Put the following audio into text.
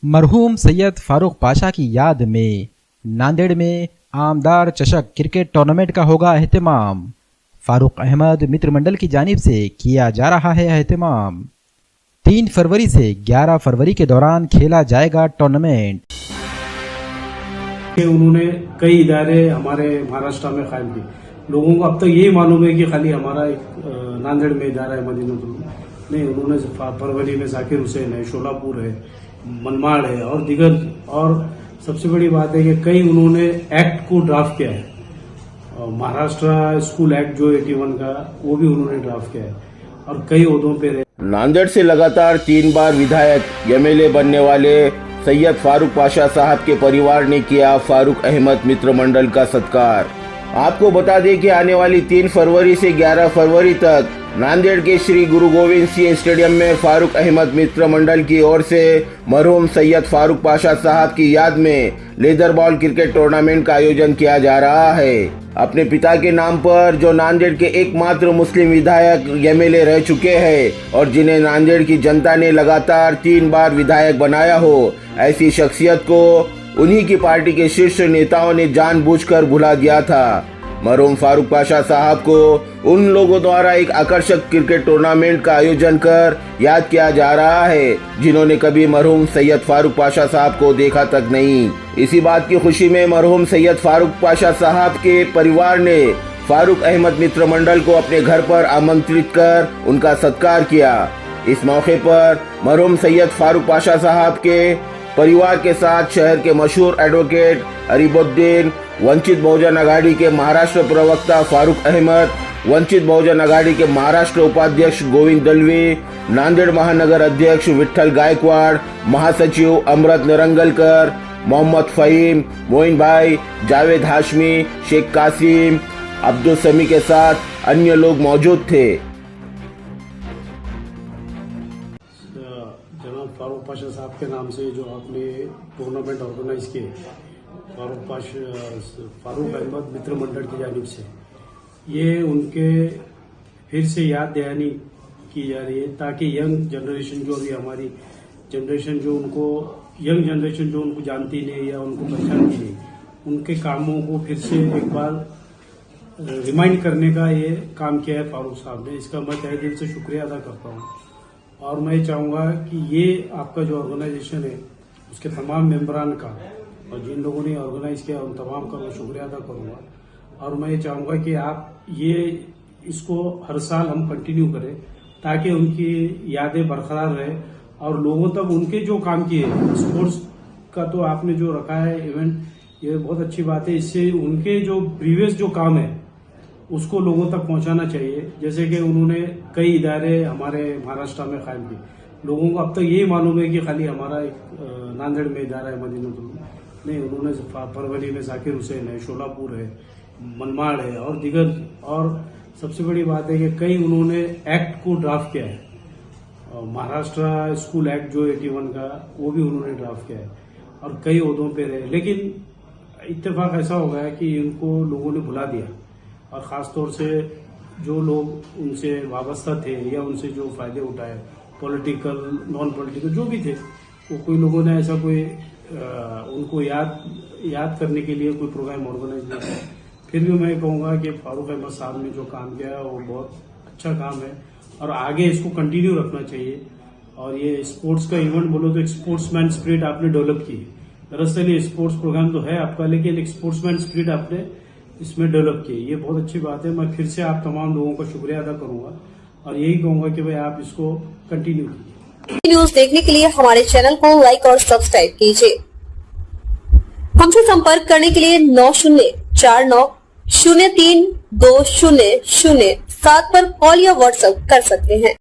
मरहूम सैयद फारूक पाशा की याद में नांदेड़ में आमदार चषक क्रिकेट टूर्नामेंट का होगा एहतमाम। फारूक अहमद मित्र मंडल की जानिब से किया जा रहा है एहतमाम। 3 फरवरी से 11 फरवरी के दौरान खेला जाएगा टूर्नामेंट। उन्होंने कई इदारे हमारे महाराष्ट्र में कायम किए। लोगों को अब तक यही मालूम है कि खाली हमारा एक नांदेड़ में इदारा है मदीनतुल, नहीं, उन्होंने फरवरी में जाकिर हुसैन है, शोलापुर है, मनमाड़ है और दीगर। और सबसे बड़ी बात है कि कई उन्होंने एक्ट को ड्राफ्ट किया है। महाराष्ट्र स्कूल एक्ट जो 81 का, वो भी उन्होंने ड्राफ्ट किया है और कई ओहदों पे रहे। नांदेड़ से लगातार 3 बार विधायक एमएलए बनने वाले सैयद फारूक पाशा साहब के परिवार ने किया फारूक अहमद मित्र मंडल का सत्कार। आपको बता दें कि आने वाली 3 फरवरी से 11 फरवरी तक नांदेड़ के श्री गुरु गोविंद सिंह स्टेडियम में फारूक अहमद मित्र मंडल की ओर से मरहूम सैयद फारूक पाशा साहब की याद में लेदर बॉल क्रिकेट टूर्नामेंट का आयोजन किया जा रहा है। अपने पिता के नाम पर जो नांदेड़ के एकमात्र मुस्लिम विधायक एमएलए रह चुके हैं और जिन्हें नांदेड़ की जनता ने लगातार 3 बार विधायक बनाया हो, ऐसी शख्सियत को उन्हीं की पार्टी के शीर्ष नेताओं ने जानबूझकर भुला दिया था। मरहूम फारूक पाशा साहब को उन लोगों द्वारा एक आकर्षक क्रिकेट टूर्नामेंट का आयोजन कर याद किया जा रहा है जिन्होंने कभी मरहूम सैयद फारूक पाशा साहब को देखा तक नहीं। इसी बात की खुशी में मरहूम सैयद फारूक पाशा साहब के परिवार ने फारूक अहमद मित्र मंडल को अपने घर पर आमंत्रित कर उनका सत्कार किया। इस मौके पर मरहूम सैयद फारूक पाशा साहब के परिवार के साथ शहर के मशहूर एडवोकेट अरीबुद्दीन, वंचित बहुजन अघाड़ी के महाराष्ट्र प्रवक्ता फारूक अहमद, वंचित बहुजन अघाड़ी के महाराष्ट्र उपाध्यक्ष गोविंद दलवी, नांदेड़ महानगर अध्यक्ष विठ्ठल गायकवाड़, महासचिव अमृत निरंगलकर, मोहम्मद फहीम, मोइन भाई, जावेद हाशमी, शेख कासिम, अब्दुल समी के साथ अन्य लोग मौजूद थे। जनाब फारूक पाशा साहब के नाम से जो आपने टूर्नामेंट ऑर्गेनाइज किए, फारूक अहमद मित्र मंडल की जानिब से, ये उनके फिर से याद दहानी की जा रही है ताकि यंग जनरेशन जो भी हमारी जनरेशन जो उनको यंग जनरेशन जो उनको जानती नहीं या उनको पहचानती नहीं, उनके कामों को फिर से एक बार रिमाइंड करने का ये काम किया है फारूक साहब ने। इसका मैं तहे दिल से शुक्रिया अदा करता हूँ और मैं चाहूँगा कि ये आपका जो ऑर्गेनाइजेशन है उसके तमाम मेंबरान का और जिन लोगों ने ऑर्गेनाइज किया उन तमाम का मैं शुक्रिया अदा करूँगा। और मैं ये चाहूँगा कि आप ये इसको हर साल हम कंटिन्यू करें ताकि उनकी यादें बरकरार रहे और लोगों तक उनके जो काम किए स्पोर्ट्स का तो आपने जो रखा है इवेंट, ये बहुत अच्छी बात है। इससे उनके जो प्रीवियस जो काम है उसको लोगों तक पहुंचाना चाहिए। जैसे कि उन्होंने कई इदारे हमारे महाराष्ट्र में कायम किए। लोगों को अब तक यही मालूम है कि खाली हमारा एक नांदेड़ में इदारा है मदीनतुल, नहीं, उन्होंने फरवरी में जाकिर हुसैन है, शोलापुर है, मनमाड़ है और दीगर। और सबसे बड़ी बात है कि कई उन्होंने एक्ट को ड्राफ्ट किया है। महाराष्ट्र स्कूल एक्ट जो 81 का, वो भी उन्होंने ड्राफ्ट किया है और कई ओहदों पे रहे। लेकिन इत्तेफाक ऐसा हो गया कि इनको लोगों ने भुला दिया और ख़ासतौर से जो लोग उनसे वाबस्ता थे या उनसे जो फ़ायदे उठाए, पॉलिटिकल नॉन पॉलिटिकल जो भी थे, वो कोई लोगों ने ऐसा कोई उनको याद करने के लिए कोई प्रोग्राम ऑर्गेनाइज नहीं किया। फिर भी मैं कहूँगा कि फारूक अहमद साहब ने जो काम किया वो बहुत अच्छा काम है और आगे इसको कंटिन्यू रखना चाहिए। और ये स्पोर्ट्स का इवेंट बोलो तो एक स्पोर्ट्समैन स्पिरिट आपने डेवलप की। दरअसल ये स्पोर्ट्स प्रोग्राम तो है आपका, लेकिन एक स्पोर्ट्समैन स्पिरिट आपने इसमें डेवलप की, ये बहुत अच्छी बात है। मैं फिर से आप तमाम लोगों का शुक्रिया अदा करूंगा और यही कहूंगा कि भाई आप इसको कंटिन्यू कीजिए। न्यूज देखने के लिए हमारे चैनल को लाइक और सब्सक्राइब कीजिए। हमसे संपर्क करने के लिए 9049032007 पर कॉल या व्हाट्सएप कर सकते हैं।